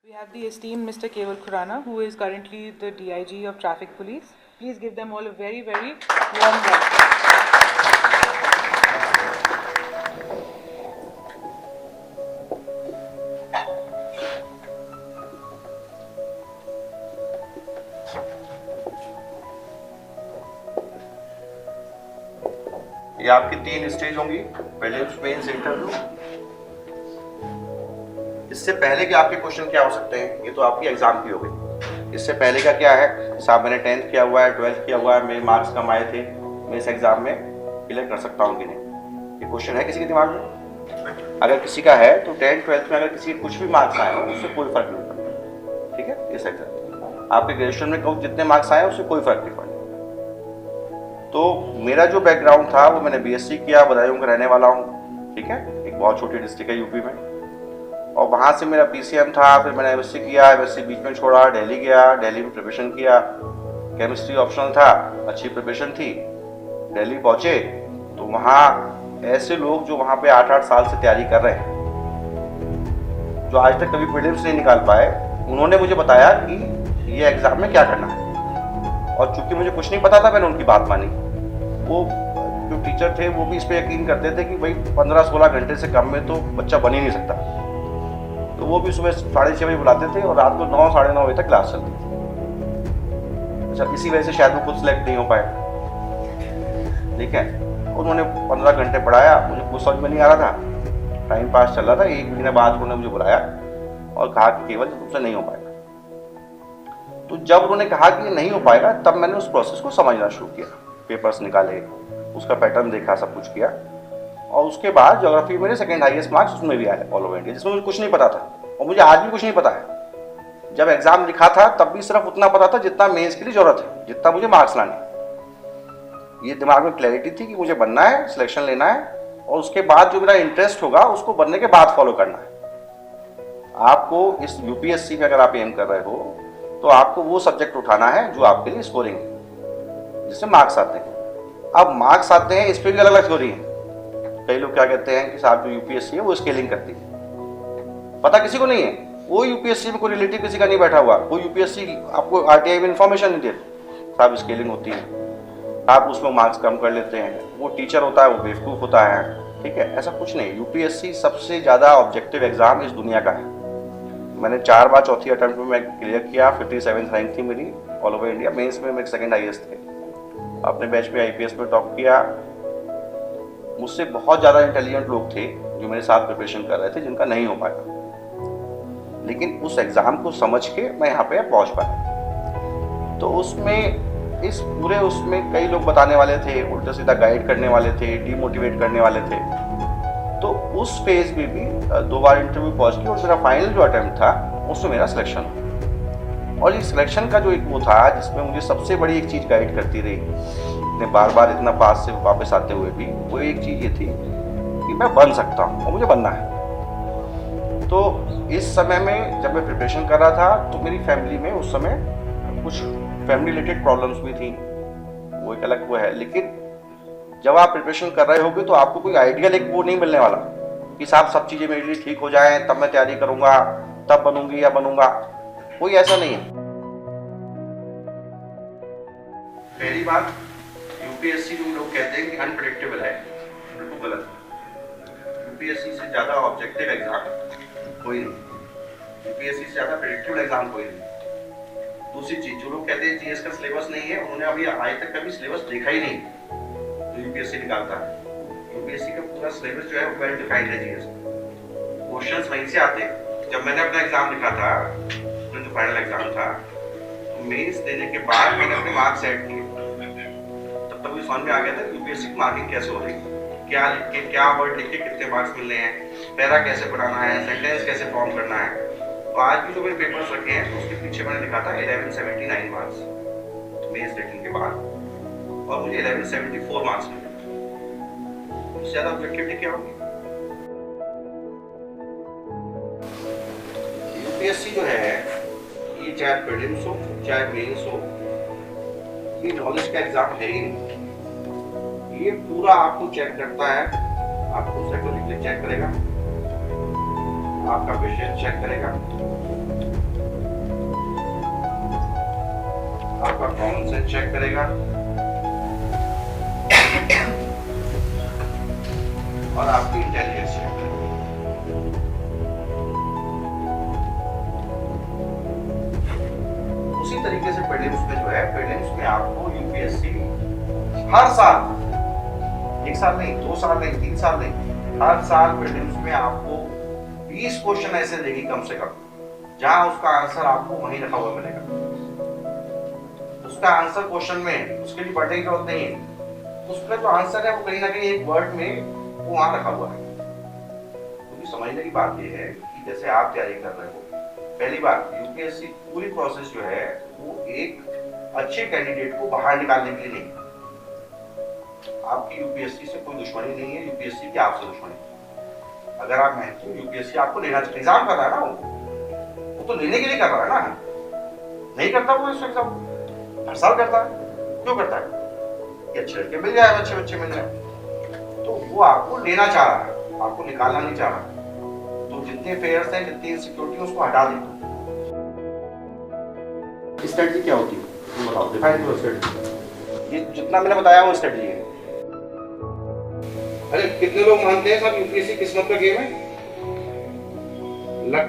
We have the esteemed Mr. Keval Khurana, who is currently the DIG of Traffic Police. Please give them all a very, very warm welcome. ये आपकी 3 stage होंगी, prelims, mains, interview. इससे पहले के आपके question क्या हो सकते हैं, ये तो आपकी एग्जाम की हो गई। इससे पहले का क्या है, साहब मैंने 10th किया हुआ है, 12th किया हुआ है, मेरे मार्क्स कम आए थे, मैं इस एग्जाम में क्लियर कर सकता हूँ कि नहीं, ये क्वेश्चन है किसी के दिमाग में? अगर किसी का है तो 10th 12th में अगर किसी के कुछ भी मार्क्स आए हो उससे कोई फर्क नहीं पड़ता, ठीक है। इस एग्जाम आपके ग्रेजुएशन में जितने मार्क्स आए उससे कोई फर्क नहीं पड़ता। तो मेरा जो बैकग्राउंड था वो मैंने बीएससी किया, बदायूं का रहने वाला हूँ, ठीक है, एक बहुत छोटी डिस्ट्रिक्ट है यूपी में। और वहाँ से मेरा पीसीएम था, फिर मैंने एमएससी किया, एमएससी बीच में छोड़ा, दिल्ली गया, दिल्ली में प्रिपरेशन किया, केमिस्ट्री ऑप्शनल था, अच्छी प्रिपरेशन थी। दिल्ली पहुँचे तो वहाँ ऐसे लोग जो वहाँ पे 8-8 साल से तैयारी कर रहे हैं, जो आज तक कभी प्रीलिम्स नहीं निकाल पाए, उन्होंने मुझे बताया कि ये एग्ज़ाम में क्या करना है। और चूंकि मुझे कुछ नहीं पता था, मैंने उनकी बात मानी। वो जो टीचर थे वो भी इस पर यकीन करते थे कि भाई 15-16 घंटे से कम में तो बच्चा बन ही नहीं सकता। तो वो भी सुबह 6:30 बजे बुलाते थे और रात को 9-9:30 बजे तक क्लास चलती थी। अच्छा, इसी वजह से शायद वो खुद सेलेक्ट नहीं हो पाए, ठीक है। उन्होंने 15 घंटे पढ़ाया, मुझे कुछ समझ में नहीं आ रहा था, टाइम पास चल रहा था। एक महीने बाद उन्होंने मुझे बुलाया और कहा कि केवल तुमसे नहीं हो पाएगा। तो जब उन्होंने कहा कि ये नहीं हो पाएगा, तब मैंने उस प्रोसेस को समझना शुरू किया, पेपर्स निकाले, उसका पैटर्न देखा, सब कुछ किया। और उसके बाद ज्योग्राफी मेरे सेकंड हाईएस्ट मार्क्स उसमें भी आए ऑल ओवर इंडिया, जिसमें मुझे कुछ नहीं पता था और मुझे आज भी कुछ नहीं पता है। जब एग्जाम लिखा था तब भी सिर्फ उतना पता था जितना मेंस के लिए जरूरत है, जितना मुझे मार्क्स लाने। ये दिमाग में क्लैरिटी थी कि मुझे बनना है, सिलेक्शन लेना है, और उसके बाद जो मेरा इंटरेस्ट होगा उसको बनने के बाद फॉलो करना है। आपको इस यूपीएससी में अगर आप एम कर रहे हो तो आपको वो सब्जेक्ट उठाना है जो आपके लिए स्कोरिंग है, जिससे मार्क्स आते हैं। अब मार्क्स आते हैं, इस पर भी अलग अलग थ्योरी है। कई लोग क्या कहते हैं कि साहब जो यूपीएससी है वो स्केलिंग करती है, पता किसी को नहीं है। वो यूपीएससी में कोई रिलेटिव किसी का नहीं बैठा हुआ, वो यूपीएससी आपको आरटीआई में इंफॉर्मेशन नहीं देती साहब स्केलिंग होती है, आप उसमें मार्क्स कम कर लेते हैं, वो टीचर होता है वो बेवकूफ़ होता है, ठीक है। ऐसा कुछ नहीं। यूपीएससी सबसे ज़्यादा ऑब्जेक्टिव एग्जाम इस दुनिया का है। मैंने 4 बार चौथी अटेम्प्ट में मैं क्लियर किया, 57th रैंक थी मेरी ऑल ओवर इंडिया। मेंस में मेरे सेकंड हाईएस्ट थे। अपने बैच में आईपीएस में टॉप किया। मुझसे बहुत ज़्यादा इंटेलिजेंट लोग थे जो मेरे साथ प्रिपरेशन कर रहे थे, जिनका नहीं हो पाया, लेकिन उस एग्ज़ाम को समझ के मैं यहाँ पे पहुँच पाया। तो उसमें इस पूरे उसमें कई लोग बताने वाले थे, उल्टा सीधा गाइड करने वाले थे, डीमोटिवेट करने वाले थे। तो उस फेज में भी 2 बार इंटरव्यू पहुंच के और मेरा फाइनल जो अटेम्प्ट था उसमें मेरा सिलेक्शन हुआ। और इस सिलेक्शन का जो एक वो था जिसमें मुझे सबसे बड़ी एक चीज़ गाइड करती रही, इतने बार इतना पास से वापस आते हुए भी, वो एक चीज़ ये थी कि मैं बन सकता हूँ और मुझे बनना है। तो इस समय में जब मैं प्रिपरेशन कर रहा था तो मेरी फैमिली में उस समय कुछ फैमिली रिलेटेड प्रॉब्लम्स भी थी, वो एक अलग वो है। लेकिन जब आप प्रिपरेशन कर रहे होगे तो आपको कोई आइडियल एक वो नहीं मिलने वाला कि साहब सब चीज़ें मेरे लिए ठीक हो जाएं तब मैं तैयारी करूंगा, तब बनूंगी या बनूंगा, कोई ऐसा नहीं है। पहली बात, यूपीएससी जो लोग कहते हैं कि अनप्रेडिक्टेबल है, बिल्कुल गलत है। यूपीएससी से ज़्यादा ऑब्जेक्टिव एग्जाम कोई नहीं, यूपीएससी से ज़्यादा प्रेडिक्टेबल एग्जाम कोई नहीं। दूसरी चीज़, जो लोग कहते हैं जीएस का सिलेबस नहीं है, उन्होंने अभी आज तक कभी सिलेबस देखा ही नहीं यूपीएससी निकालता है। यूपीएससी का पूरा सिलेबस जो है वो वेल डिफाइंड है। जीएस क्वेश्चंस वहीं से आते हैं। जब मैंने अपना एग्जाम लिखा था, जो फाइनल एग्जाम था, तो मेंस देने के बाद मैंने अपने मार्क्स सेट किए, तब तक मुझे समझ में आ गया था यूपीएससी की मार्किंग कैसे हो रही है, क्या लिख के, क्या वर्ड लिख के कितने मार्क्स मिलने हैं, पैरा कैसे बनाना है, सेंटेंस कैसे फॉर्म करना है। तो आज भी जो मैंने पेपर्स रखे हैं तो उसके पीछे मैंने लिखा था 1179 मार्क्स मेंस रेटिंग के बाद, और मुझे 1174 मार्क्स मिले। उससे ज़्यादा ऑब्जेक्टिविटी क्या होगी? यूपीएससी जो है, ये चाहे प्रीलिम्स हो चाहे मेंस हो, ये नॉलेज का एग्जाम है ही नहीं। ये पूरा आपको चेक करता है, आपको साइकोलॉजिकली चेक करेगा, आपका पेशेंस चेक करेगा, आपका कॉमन सेंस चेक करेगा और आपकी इंटेलिजेंस चेक करेगा। उसी तरीके से प्रीलिम्स में जो है, प्रीलिम्स में आपको यूपीएससी हर साल, 1 साल नहीं, 2 साल नहीं, 3 साल नहीं, हर साल प्रीलिम्स में आपको 20 क्वेश्चन ऐसे देगी कम से कम, जहां उसका आंसर आपको वहीं रखा हुआ मिलेगा। उसका आंसर क्वेश्चन में, उसके लिए पढ़ने की जरूरत नहीं है, उसका जो आंसर है वो कहीं ना कहीं एक वर्ड में वो वहां रखा हुआ है। तो समझने की बात ये है कि जैसे आप तैयारी कर रहे हो, पहली बात, यूपीएससी पूरी प्रोसेस जो है वो एक अच्छे कैंडिडेट को बाहर निकालने के लिए नहीं। आपकी यूपीएससी से कोई दुश्मनी नहीं है, यूपीएससी की आपसे दुश्मनी है। अगर आप मेहनती हो, यूपीएससी आपको लेना चाहिए, एग्जाम कर रहा है ना, वो तो लेने के लिए कर रहा है ना। नहीं करता वो इस एग्जाम हर साल करता है, क्यों करता है? कि अच्छे लड़के मिल जाए, अच्छे बच्चे मिल जाए, तो वो आपको लेना चाह रहा है, आपको निकालना नहीं चाह रहा। तो जितने फेयर्स हैं, जितनी इनसिक्योरिटी, उसको हटा दे। स्ट्रेटजी क्या होती है बताओ, डिफाइन करो स्ट्रेटजी। ये जितना मैंने बताया वो स्ट्रेटजी है। अरे कितने लोग मानते हैं सब यूपीएससी किस्मत का गेम है, लक,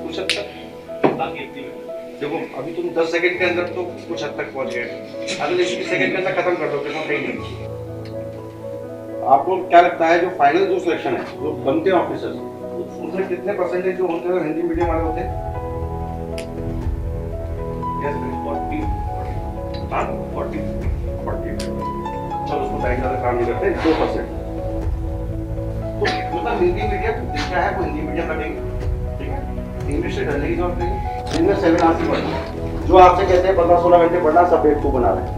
कुछ हद तक। देखो अभी तुम 10 सेकंड के अंदर तो कुछ हद तक पहुंच गए, अगले 20 सेकंड के अंदर खत्म कर दो, किस्मत नहीं। आपको क्या लगता है जो फाइनल जो सिलेक्शन है, जो बनते हैं ऑफिसर्स, उसमें कितने परसेंटेज जो होते हैं हिंदी मीडियम वाले होते हैं? 40 चलो उसको टाइम ज्यादा काम नहीं करते, 2%। तो मतलब हिंदी मीडियम जितना है वो हिंदी मीडियम रखेंगे, ठीक है? इंग्लिश से डरने की जरूरत नहीं, इनमें 7 आवर्स ही पढ़ना। जो आपसे कहते हैं 15-16 घंटे पढ़ना, सब बेवकूफ बना रहे हैं,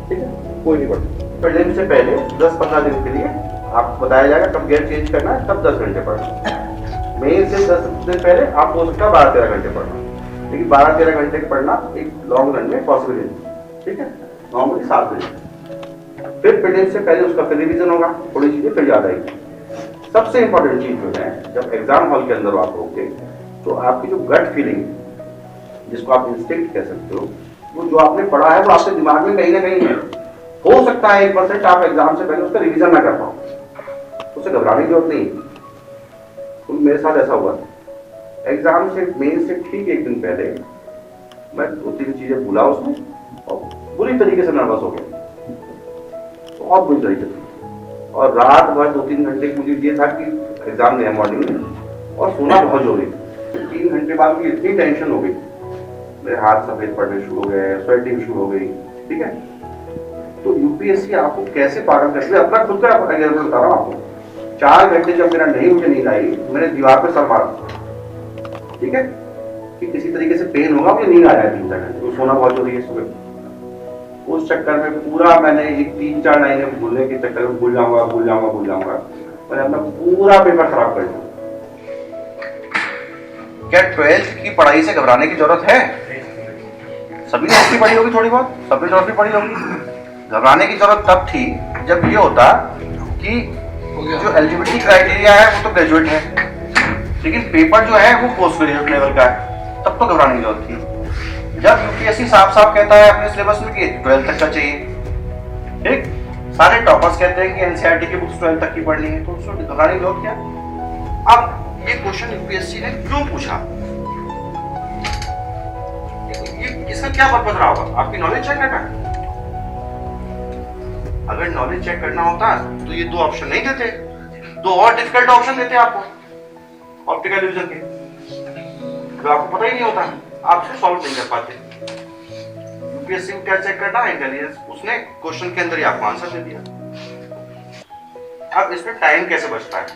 ठीक है? कोई नहीं पढ़ना। प्रीलिम से पहले 10-15 दिन के लिए आपको बताया जाएगा कब गेयर चेंज करना है, तब 10 घंटे पढ़ना। मेन से 10 दिन पहले आप हो सकता है 12-13 घंटे पढ़ना, लेकिन 12-13 घंटे पढ़ना एक लॉन्ग रन में पॉसिबल नहीं, ठीक है? नॉर्मली 7 दिन। फिर प्रीलिम से पहले उसका फिर रिवीजन होगा, थोड़ी चीजें फिर याद आएगी। सबसे इंपॉर्टेंट चीज जो है, जब एग्जाम हॉल के अंदर आप होंगे तो आपकी जो गट फीलिंग, जिसको आप इंस्टिंक्ट कह सकते हो, वो जो आपने पढ़ा है वो आपके दिमाग में कहीं ना कहीं है। हो सकता है 1% आप एग्जाम से पहले उसका रिवीजन ना कर पाओ, उसे घबराने की जरूरत नहीं। तो मेरे साथ ऐसा हुआ, एग्जाम से मेन से ठीक 1 दिन पहले मैं 2-3 चीजें भूला उसमें और बुरी तरीके से नर्वस हो गया, बहुत बुरी तरीके से। और रात भर 2-3 घंटे मुझे ये था कि एग्जाम नहीं है मॉर्निंग में, और सोना बहुत जरूरी। 3 घंटे बाद मुझे इतनी टेंशन हो गई, मेरे हाथ सफेद पड़ने शुरू हो गए, स्वेटिंग शुरू हो गई, ठीक है? तो यूपीएससी आपको कैसे पागल करती है, अपना खुद का एग्जाम्पल बता रहा हूँ आपको। 4 घंटे जब मेरा नहीं मुझे नींद आई, मैंने दीवार पे सर मारा, ठीक है? कि किसी तरीके से पेन होगा, मुझे नींद आ जाए 3-4 घंटे, तो सोना बहुत जरूरी है सुबह। उस चक्कर में पूरा मैंने ये 3-4 लाइनें भूलने के चक्कर में भूल जाऊंगा, मैंने अपना पूरा पेपर खराब कर दिया। क्या 12th की पढ़ाई से घबराने की जरूरत है? सभी ने इसकी पढ़ी होगी थोड़ी बहुत, सबने ज्योग्राफी पढ़ी होगी। घबराने की जरूरत तब थी जब ये होता कि जो एलिजिबिलिटी क्राइटेरिया है वो तो ग्रेजुएट है, लेकिन पेपर जो है वो पोस्ट ग्रेजुएट लेवल का है, तब तो घबराने की जरूरत थी। जब यूपीएससी साफ साफ कहता है अपने सिलेबस में कि 12th तक का चाहिए, ठीक? सारे टॉपर्स कहते हैं कि एनसीईआरटी की बुक्स 12th तक की पढ़नी है, तो उसमें घबराने की जरूरत क्या? अब ये क्वेश्चन यूपीएससी ने क्यों पूछा, ये इसका क्या पर्पस रहा होगा? आपकी नॉलेज चेक करना है। अगर नॉलेज चेक करना होता तो ये 2 ऑप्शन नहीं देते, 2 और डिफिकल्ट ऑप्शन देते आपको ऑप्टिकल इल्यूजन के, तो आपको पता ही नहीं होता, आप उसे सॉल्व नहीं कर पाते। यूपीएससी को क्या चेक करना है? इंटेलिजेंस। उसने क्वेश्चन के अंदर ही आपको आंसर दे दिया। अब इसमें टाइम कैसे बचता है?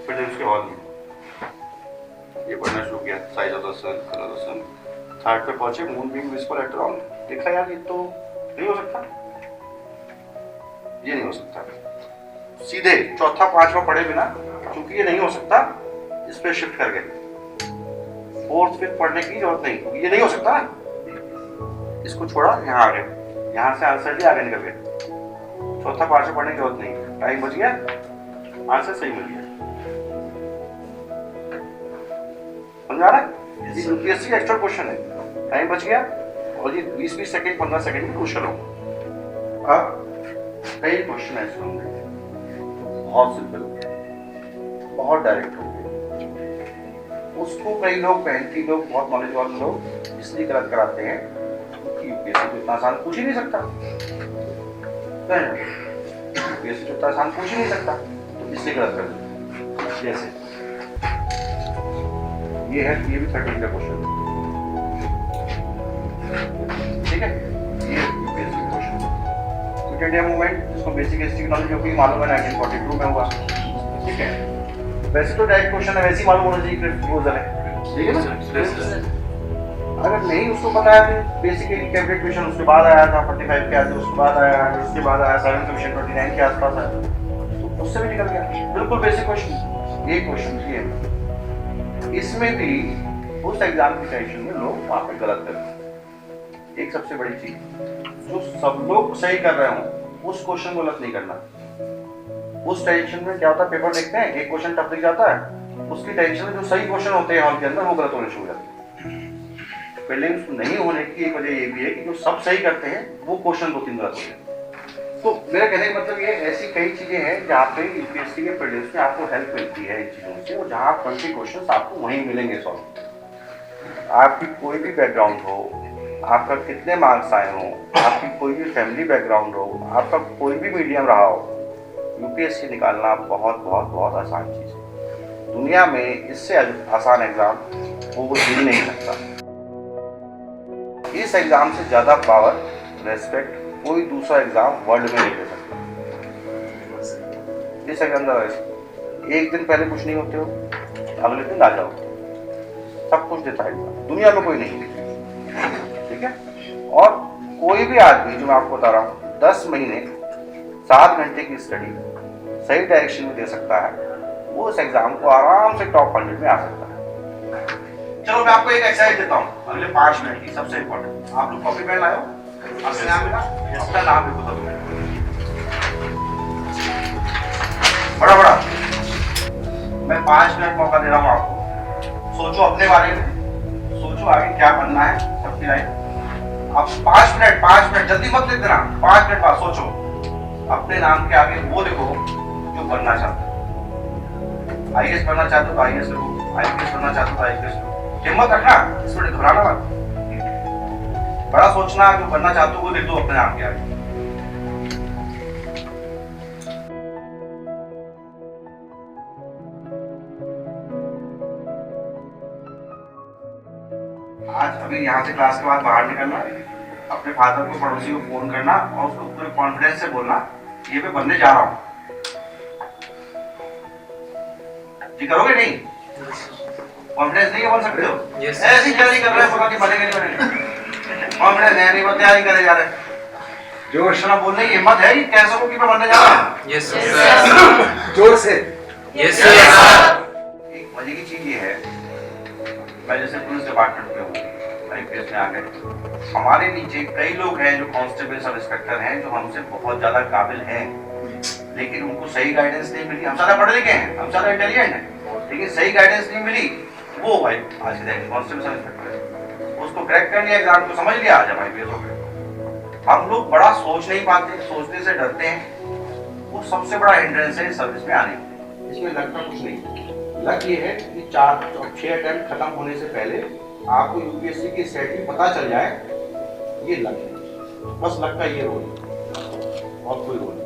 फिर उसके हॉल में ये पढ़ना शुरू किया, size of the sun, colour of the sun, 3rd पे पहुंचे, moon being visible at around, देखा यार ये तो नहीं हो सकता, ये नहीं हो सकता। सीधे 4था-5वां पढ़े बिना, क्योंकि ये नहीं हो सकता, इस पे शिफ्ट कर गए। 4th 5th पढ़ने की जरूरत नहीं, क्योंकि ये नहीं हो सकता ना, इसको छोड़ा, यहाँ आ गए, यहाँ से आंसर दिया, आगे निकल गए। 4था-5वां पढ़ने की जरूरत नहीं, टाइम बच गया, आंसर सही मिल गया। समझ आ रहा है? ये यूपीएससी का एक्चुअल क्वेश्चन है। टाइम बच गया और ये 20-20 सेकंड 15 सेकंड में क्वेश्चन होगा। अब कई क्वेश्चन ऐसे होंगे बहुत सिंपल, बहुत डायरेक्ट होंगे, उसको कई लोग 35 लोग बहुत नॉलेज वाले लोग इसलिए गलत कराते हैं कि यूपीएससी तो इतना आसान पूछ ही नहीं सकता, यूपीएससी तो इतना आसान पूछ ही नहीं सकता, तो इसलिए गलत कर देते। जैसे ये है, ये भी 13 का क्वेश्चन, ठीक है, ये यूपीएससी का क्वेश्चन, क्विट इंडिया मूवमेंट जिसको बेसिक हिस्ट्री की नॉलेज होगी मालूम है 1942 में हुआ, ठीक है। वैसे तो डायरेक्ट क्वेश्चन है, वैसे ही मालूम होना चाहिए कि प्रपोजल है, ठीक है ना। अगर नहीं उसको पता है तो बेसिकली कैबिनेट क्वेश्चन उसके बाद आया था 45 के आसपास, उसके बाद आया, उसके बाद आया 7 कमीशन 29 के आसपास आया, तो उससे भी निकल गया, बिल्कुल बेसिक क्वेश्चन। ये क्वेश्चन ये है, इसमें भी उस एग्जाम की टेंशन में लोग वहाँ पे गलत करते हैं। एक सबसे बड़ी चीज जो सब लोग सही कर रहे हो उस क्वेश्चन को गलत नहीं करना। उस टेंशन में क्या होता है, पेपर देखते हैं एक क्वेश्चन टफ दिख जाता है, उसकी टेंशन में जो सही क्वेश्चन होते हैं हॉल के अंदर वो गलत होने शुरू हो जाते हैं। प्रीलिम्स नहीं होने की एक वजह ये भी है कि जो सब सही करते हैं वो क्वेश्चन 2-3 गलत होते हैं। तो मेरा कहने का मतलब ये ऐसी कई चीजें हैं जहाँ पे यूपीएससी के प्रीलिम्स में आपको हेल्प मिलती है इन चीजों से, और जहाँ 20 क्वेश्चन आपको वहीं मिलेंगे सॉल्व। आपकी कोई भी बैकग्राउंड हो, आपका कितने मार्क्स आए हो, आपकी कोई भी फैमिली बैकग्राउंड हो, आपका कोई भी मीडियम रहा हो, यूपीएससी निकालना बहुत बहुत बहुत आसान चीज़ है। दुनिया में इससे आसान एग्जाम वो ही नहीं सकता। इस एग्जाम से ज़्यादा पावर, रेस्पेक्ट कोई दूसरा एग्जाम वर्ल्ड में नहीं दे सकता। इस एग्जाम एक दिन पहले कुछ नहीं होते हो, अगले दिन आ जाओ, सब कुछ देता है दुनिया में कोई नहीं, ठीक है। और कोई भी आदमी जो मैं आपको बता रहा हूँ 10 महीने 7 घंटे की स्टडी सही डायरेक्शन में दे सकता है, वो उस एग्जाम को आराम से टॉप 100 में आ सकता है। चलो मैं आपको एक एक्सरसाइज देता हूँ अगले 5 मिनट की, सबसे इम्पोर्टेंट। आप लोग कॉपी पेन लाओ, अपने नाम लिखा, अपना नाम लिखो सब बड़ा बड़ा। मैं 5 मिनट मौका दे रहा हूँ आपको, सोचो अपने बारे में, सोचो आगे क्या बनना है सबकी लाइफ। आप 5 मिनट जल्दी मत लिख देना, 5 मिनट बाद सोचो, अपने नाम के आगे वो लिखो जो बनना चाहते हो। आईएएस बनना चाहते हो तो आईएएस लिखो, आईपीएस बनना चाहते हो तो आईपीएस लिखो। हिम्मत रखना, इसमें घबराना मत, बड़ा सोचना, जो बनना चाहते हो वो लिख दो अपने नाम के आगे। आज अभी यहाँ से क्लास के बाद बाहर निकलना, अपने फादर को पड़ोसी को फोन करना और उसको पूरे कॉन्फिडेंस से बोलना ये मैं बनने जा रहा हूँ। जी करोगे? नहीं कॉन्फिडेंस नहीं है, बन सकते हो? yes, ऐसी तैयारी कर रहे हैं पता नहीं बनेगा नहीं बनेगा, कॉन्फिडेंस है नहीं, वो तैयारी करे जा रहे हैं। जो अक्षरा बोलने की हिम्मत है, कैसे को कि मैं बनने जा रहा हूँ। यस सर, जोर से यस सर। एक मजे की चीज ये है, मैं जैसे पुलिस डिपार्टमेंट में हूँ, आईपीएस में आ गए, हमारे नीचे कई लोग हैं जो कांस्टेबल सब इंस्पेक्टर हैं, जो हमसे बहुत ज्यादा काबिल हैं, लेकिन उनको सही गाइडेंस नहीं मिली। हम ज्यादा पढ़े लिखे हैं, हम ज्यादा इंटेलिजेंट हैं, लेकिन सही गाइडेंस नहीं मिली। वो भाई आज कांस्टेबल सब इंस्पेक्टर, उसको क्रैक कर लिया एग्जाम को, समझ लिया आज हमारे आईपीएस हो गए। हम लोग बड़ा सोच नहीं पाते, सोचने से डरते हैं, वो सबसे बड़ा हिंड्रेंस है सर्विस में आने में। इसमें लगता कुछ नहीं, लग ये है कि 4-6 अटेम्प्ट खत्म होने से पहले आपको यूपीएससी की सेटिंग पता चल जाए, ये लग है, बस लग का ये रोल है और कोई रोल नहीं।